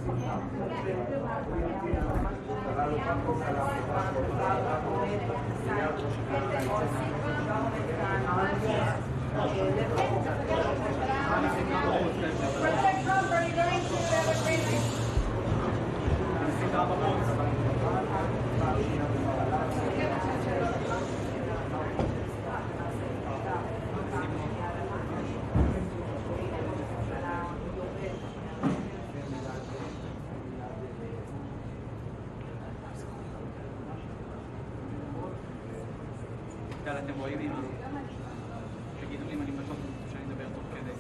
President Trump, are you going to יאללה, אתם רואים אמא? תגידו לי אם אני בטוח שאני אדבר תוך כדי.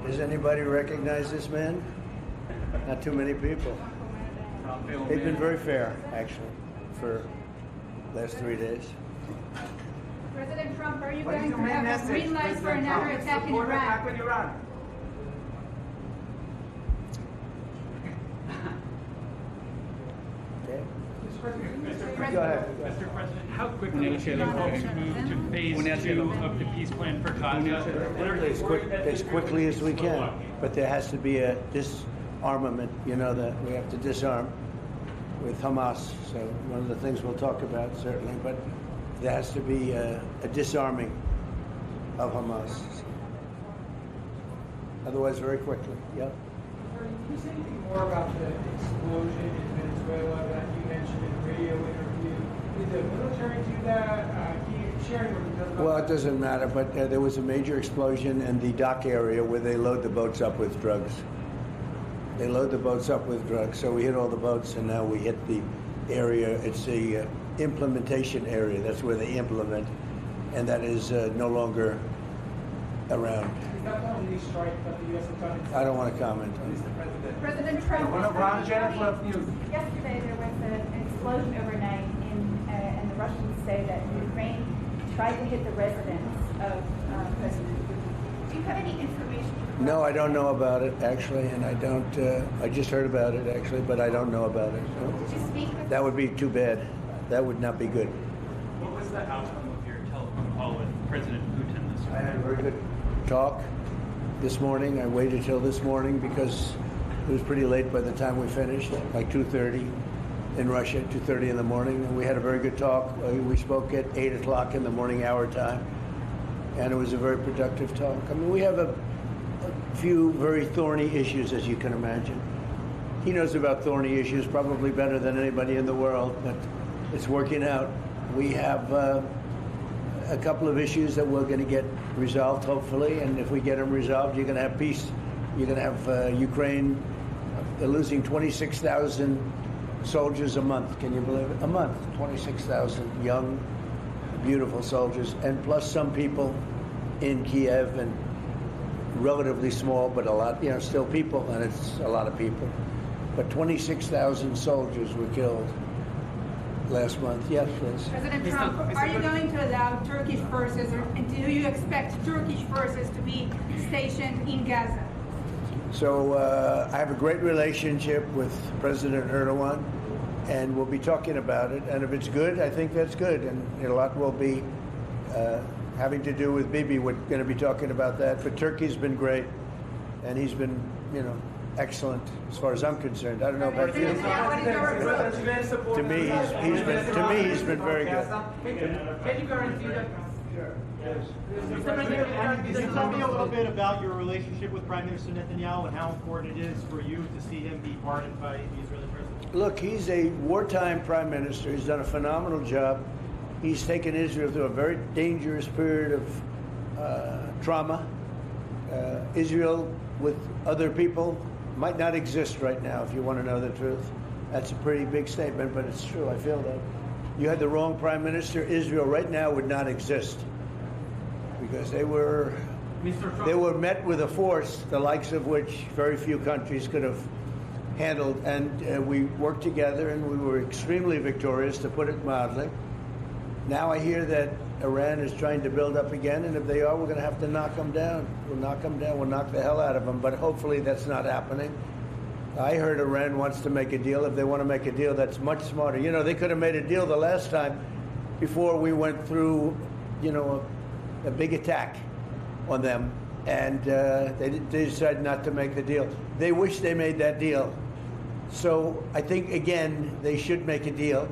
Does anybody recognize this man? Not too many people. They've been very fair, actually, for the last 3 days. President Trump, are you going to have a green light for another attack in Iran? Okay? Mr. Go ahead. Mr. President, how quickly should the folks move to phase 2 of the peace plan for Gaza? As quickly as we can, but there has to be a disarmament. You know that we have to disarm with Hamas. So one of the things we'll talk about certainly, but there has to be a disarming of Hamas. Otherwise, very quickly. Yeah. Can you say anything more about the explosion in Venezuela that you mentioned in a radio interview? Did the military do that? Can you share more details about Well, it doesn't matter, but there was a major explosion in the dock area where they load the boats up with drugs. They load the boats up with drugs. So we hit all the boats, and now we hit the area. It's the implementation area. That's where they implement, and that is no longer around. Is that the only strike that the U.S. has done? I don't want to comment on it. President Trump, yesterday there was an explosion overnight, and the Russians say that Ukraine tried to hit the residence of President Putin. Do you have any information? No, I don't know about it, actually, and I don't, I just heard about it, actually, but I don't know about it. So Did you speak with that would be too bad. That would not be good. What was the outcome of your telephone call with President Putin this I had a morning? very good talk this morning. I waited till this morning because it was pretty late by the time we finished, like 2:30 in Russia, 2:30 in the morning. And we had a very good talk. We spoke at 8 o'clock in the morning hour time, and it was a very productive talk. I mean, we have a few very thorny issues, as you can imagine. He knows about thorny issues probably better than anybody in the world, but it's working out. We have a couple of issues that we're going to get resolved, hopefully, and if we get them resolved, you're going to have peace. You're going to have Ukraine. They're losing 26,000 soldiers a month. Can you believe it? A month, 26,000 young, beautiful soldiers, and plus some people in Kiev, and relatively small, but a lot, still people, and it's a lot of people. But 26,000 soldiers were killed last month. Yes, please. President Trump, are you going to allow Turkish forces, or do you expect Turkish forces to be stationed in Gaza? So I have a great relationship with President Erdogan, and we'll be talking about it. And if it's good, I think that's good. And a lot will be having to do with Bibi. We're going to be talking about that. But Turkey's been great, and he's been, excellent as far as I'm concerned. I don't know about you. To me, he's been very good. Can you guarantee that? Mr. President, can you tell me a little bit about your relationship with Prime Minister Netanyahu and how important it is for you to see him be pardoned by the Israeli president? Look, he's a wartime prime minister. He's done a phenomenal job. He's taken Israel through a very dangerous period of trauma. Israel, with other people, might not exist right now, if you want to know the truth. That's a pretty big statement, but it's true. I feel that. You had the wrong prime minister. Israel right now would not exist because they were met with a force the likes of which very few countries could have handled. And we worked together, and we were extremely victorious, to put it mildly. Now I hear that Iran is trying to build up again, and if they are, we're going to have to knock them down. We'll knock them down. We'll knock the hell out of them. But hopefully that's not happening. I heard Iran wants to make a deal. If they want to make a deal, that's much smarter. You know, they could have made a deal the last time before we went through, you know, a big attack on them, and they decided not to make the deal. They wish they made that deal. So I think, again, they should make a deal.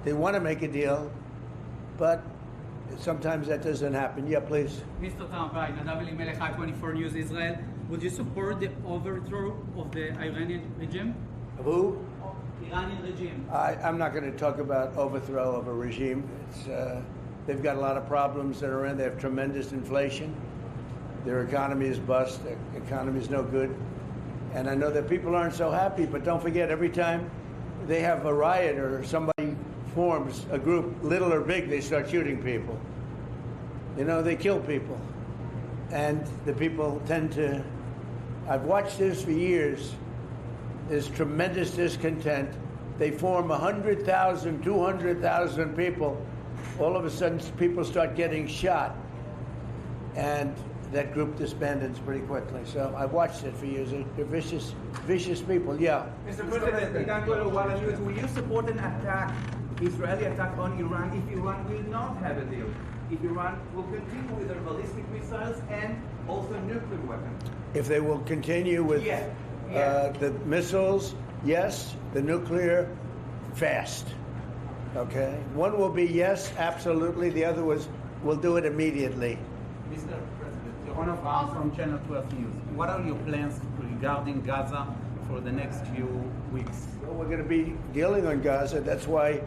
They want to make a deal, but sometimes that doesn't happen. Yeah, please. Mr. Trump, hi, Nadav Elimelech, I-24 News Israel. Would you support the overthrow of the Iranian regime? Who? Iranian regime. I'm not going to talk about overthrow of a regime. They've got a lot of problems that are in. They have tremendous inflation. Their economy is bust. Their economy is no good. And I know that people aren't so happy, but don't forget, every time they have a riot or somebody forms a group, little or big, they start shooting people. You know, they kill people. And the people tend to... I've watched this for years. There's tremendous discontent. They form 100,000, 200,000 people. All of a sudden, people start getting shot. And that group disbands pretty quickly. So I've watched it for years. They're vicious, vicious people. Yeah. Mr. President, will you support an attack, Israeli attack on Iran if Iran will not have a deal? If Iran will continue with their ballistic missiles and also nuclear weapons? If they will continue with the missiles, yes. The nuclear, fast. Okay? One will be yes, absolutely. The other was, we'll do it immediately. Mr. President, Ron Abraham from Channel 12 News. What are your plans regarding Gaza for the next few weeks? Well, we're going to be dealing on Gaza. That's why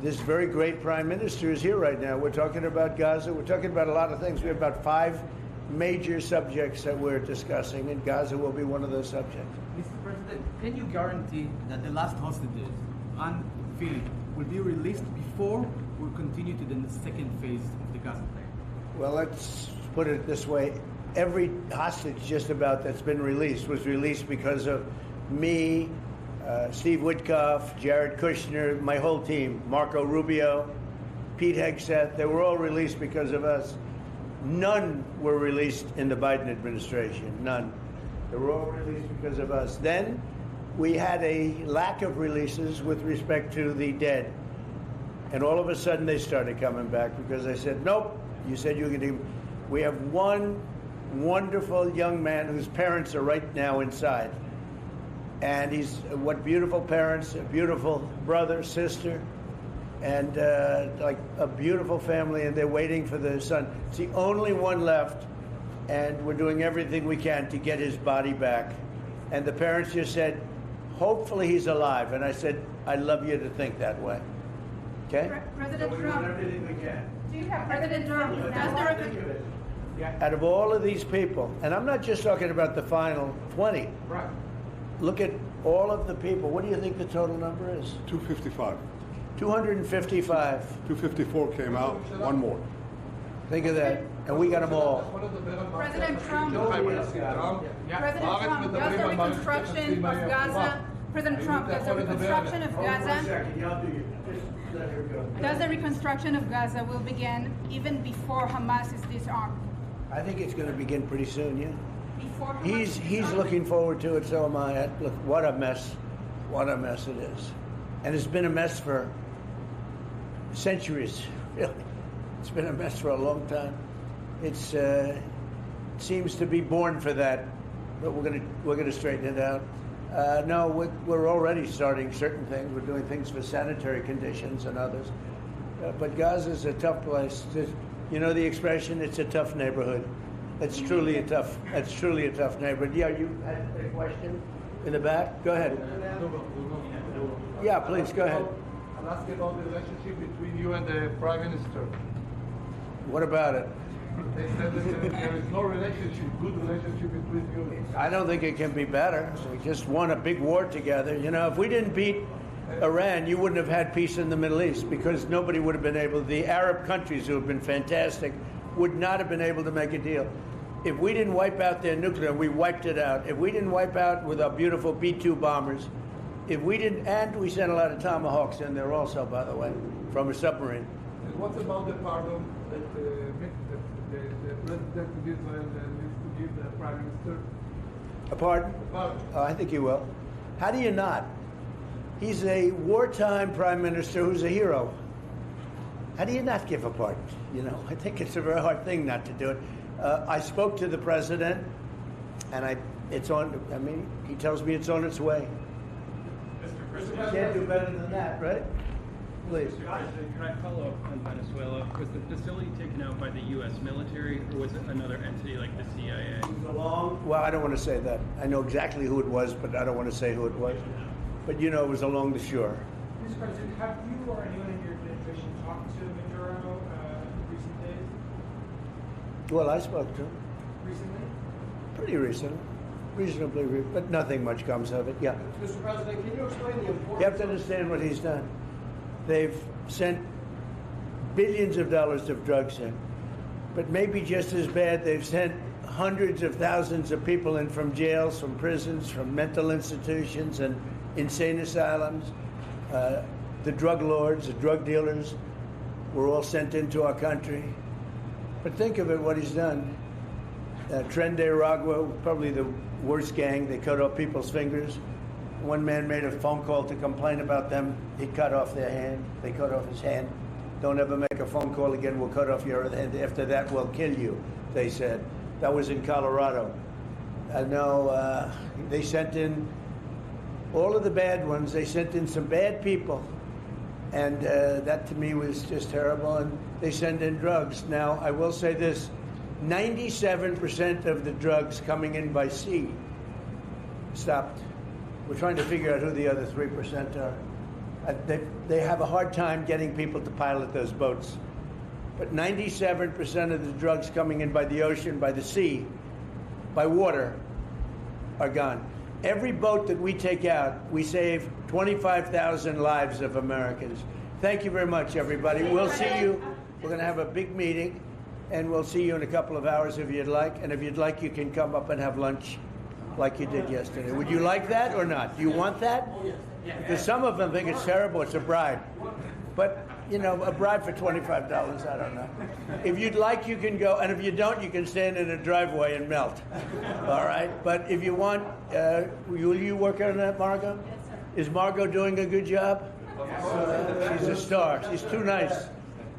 this very great prime minister is here right now. We're talking about Gaza. We're talking about a lot of things. We have about 5 major subjects that we're discussing, and Gaza will be one of those subjects. Mr. President, can you guarantee that the last hostages, Ran and Philip, will be released before we continue to the second phase of the Gaza plan? Well, let's put it this way. Every hostage just about that's been released was released because of me, Steve Witkoff, Jared Kushner, my whole team, Marco Rubio, Pete Hegseth. They were all released because of us. None were released in the Biden administration. None. They were all released because of us. Then we had a lack of releases with respect to the dead. And all of a sudden they started coming back because I said, nope, you said you were going to. We have one wonderful young man whose parents are right now inside. And he's, what beautiful parents, a beautiful brother, sister, and like a beautiful family, and they're waiting for the son. It's the only one left, and we're doing everything we can to get his body back. And the parents just said, hopefully he's alive. And I said, I'd love you to think that way. Okay? President so we're Trump. doing everything we can. Do you have President Trump, Out of all of these people, and I'm not just talking about the final 20. Right. Look at all of the people. What do you think the total number is? 255. 255. 254 came out, one more. Think of that. And we got them all. President Trump, does the reconstruction of Gaza, President Trump, does the reconstruction of Gaza, does the reconstruction of Gaza will begin even before Hamas is disarmed? I think it's going to begin pretty soon, yeah. Before Hamas is He's disarmed? looking forward to it, so am I. Look, what a mess. What a mess it is. And it's been a mess for centuries, really. It's been a mess for a long time. It's seems to be born for that, but we're gonna straighten it out. No, we're already starting certain things. We're doing things for sanitary conditions and others. But Gaza's a tough place. You know the expression, it's a tough neighborhood. That's truly a tough neighborhood. Yeah, you had a question in the back? Go ahead. Yeah, please, go ahead. I'm asking about the relationship between you and the Prime Minister. What about it? They said that there is no relationship, good relationship between you. I don't think it can be better. We just won a big war together. You know, if we didn't beat Iran, you wouldn't have had peace in the Middle East because nobody would have been able, the Arab countries who have been fantastic would not have been able to make a deal. If we didn't wipe out their nuclear, we wiped it out. If we didn't wipe out with our beautiful B-2 bombers, if we didn't, and we sent a lot of Tomahawks in there also, by the way, from a submarine. what about the pardon that the president of Israel needs to give the prime minister? A pardon? A pardon. I think he will. How do you not? He's a wartime prime minister who's a hero. How do you not give a pardon? You know, I think it's a very hard thing not to do it. I spoke to the president, and it's on. I mean, he tells me it's on its way. Mr. You President, can't do better than that, right? Please. Mr. President, can I follow up on Venezuela? Was the facility taken out by the U.S. military, or was it another entity like the CIA? Well, I don't want to say that. I know exactly who it was, but I don't want to say who it was. But you know, it was along the shore. Mr. President, have you or anyone in your administration talked to Maduro in recent days? Well, I spoke to him Recently? pretty recently, but nothing much comes of it. Yeah. Mr. President, can you explain the importance? You have to understand what he's done. They've sent billions of dollars of drugs in, but maybe just as bad, they've sent hundreds of thousands of people in from jails, from prisons, from mental institutions and insane asylums. The drug lords, the drug dealers were all sent into our country. But think of it, what he's done. Trend-Aragua, probably the worst gang. They cut off people's fingers. One man made a phone call to complain about them. He cut off their hand. They cut off his hand. Don't ever make a phone call again. We'll cut off your other hand. After that, we'll kill you, they said. That was in Colorado. I know they sent in all of the bad ones. They sent in some bad people. And that to me was just terrible. And they send in drugs. Now, I will say this. 97% of the drugs coming in by sea stopped. We're trying to figure out who the other 3% are. They have a hard time getting people to pilot those boats. But 97% of the drugs coming in by the ocean, by the sea, by water, are gone. Every boat that we take out, we save 25,000 lives of Americans. Thank you very much, everybody. We'll see you. We're going to have a big meeting, and we'll see you in a couple of hours if you'd like. And if you'd like, you can come up and have lunch like you did yesterday. Would you like that or not? Do you want that? Because some of them think it's terrible. It's a bribe. But, you know, a bribe for $25, I don't know. If you'd like, you can go. And if you don't, you can stand in a driveway and melt. All right? But if you want, will you work on that, Margot? Yes, sir. Is Margot doing a good job? She's a star. She's too nice.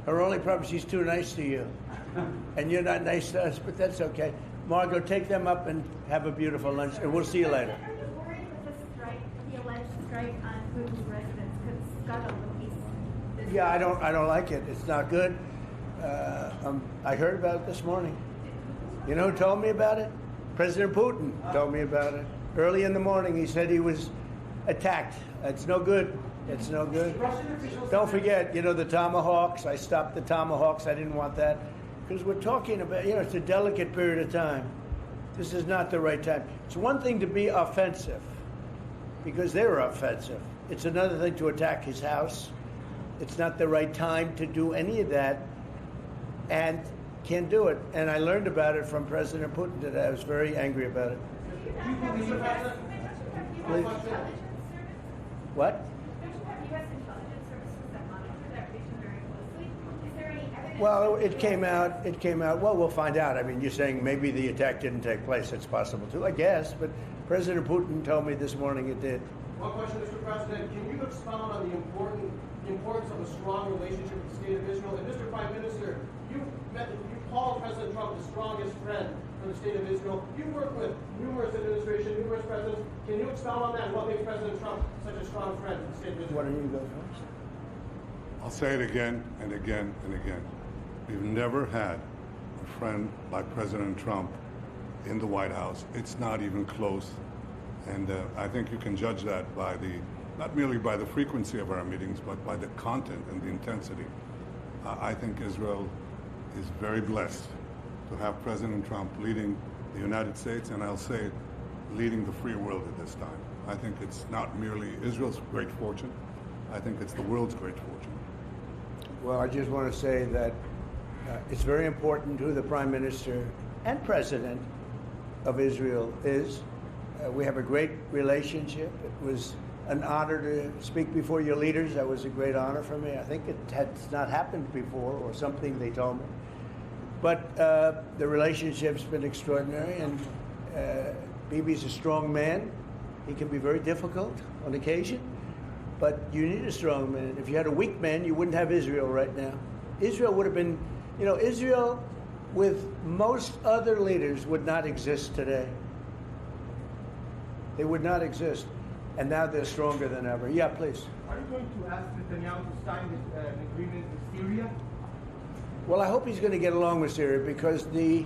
Her only problem is she's too nice to you. And you're not nice to us, but that's okay. Margot, take them up and have a beautiful lunch, and we'll see you later. Are you worried with the strike, the alleged strike on Putin's residence could scuttle the peace? Yeah, I don't like it. It's not good. I heard about it this morning. You know who told me about it? President Putin told me about it. Early in the morning, he said he was attacked. It's no good. It's no good. Don't forget, you know, the Tomahawks. I stopped the Tomahawks. I didn't want that. Because we're talking about, you know, it's a delicate period of time. This is not the right time. It's one thing to be offensive, because they were offensive. It's another thing to attack his house. It's not the right time to do any of that, and can't do it. And I learned about it from President Putin today. I was very angry about it. Please. What? Well, it came out. Well, we'll find out. I mean, you're saying maybe the attack didn't take place. It's possible too, I guess. But President Putin told me this morning it did. One question, Mr. President. Can you expound on the importance of a strong relationship with the state of Israel? And Mr. Prime Minister, you called President Trump the strongest friend for the state of Israel. You work with numerous administrations, numerous presidents. Can you expound on that and what makes President Trump such a strong friend for the state of Israel? Why don't you go first? I'll say it again and again and again. We've never had a friend like President Trump in the White House. It's not even close. And I think you can judge that by not merely by the frequency of our meetings, but by the content and the intensity. I think Israel is very blessed to have President Trump leading the United States, and I'll say leading the free world at this time. I think it's not merely Israel's great fortune. I think it's the world's great fortune. Well, I just want to say that it's very important who the Prime Minister and President of Israel is. We have a great relationship. It was an honor to speak before your leaders. That was a great honor for me. I think it had not happened before, or something they told me. But the relationship's been extraordinary, and Bibi's a strong man. He can be very difficult on occasion, but you need a strong man. If you had a weak man, you wouldn't have Israel right now. Israel would have been, Israel with most other leaders would not exist today. They would not exist. And now they're stronger than ever. Yeah, please. Are you going to ask Netanyahu to sign an agreement with Syria? Well, I hope he's going to get along with Syria, because the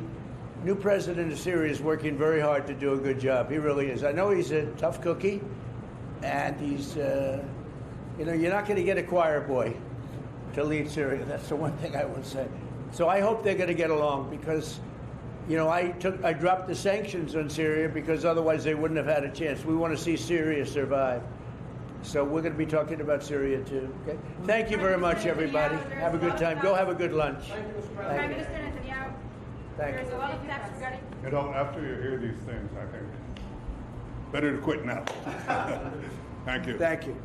new president of Syria is working very hard to do a good job. He really is. I know he's a tough cookie, and he's, you're not going to get a choir boy to lead Syria. That's the one thing I would say. So I hope they're going to get along, because, I dropped the sanctions on Syria because otherwise they wouldn't have had a chance. We want to see Syria survive. So we're going to be talking about Syria too. Okay. Thank you very much, everybody. Have a good time. Go have a good lunch. Prime Minister Netanyahu, there's a lot of tax regarding. After you hear these things, I think better to quit now. Thank you. Thank you.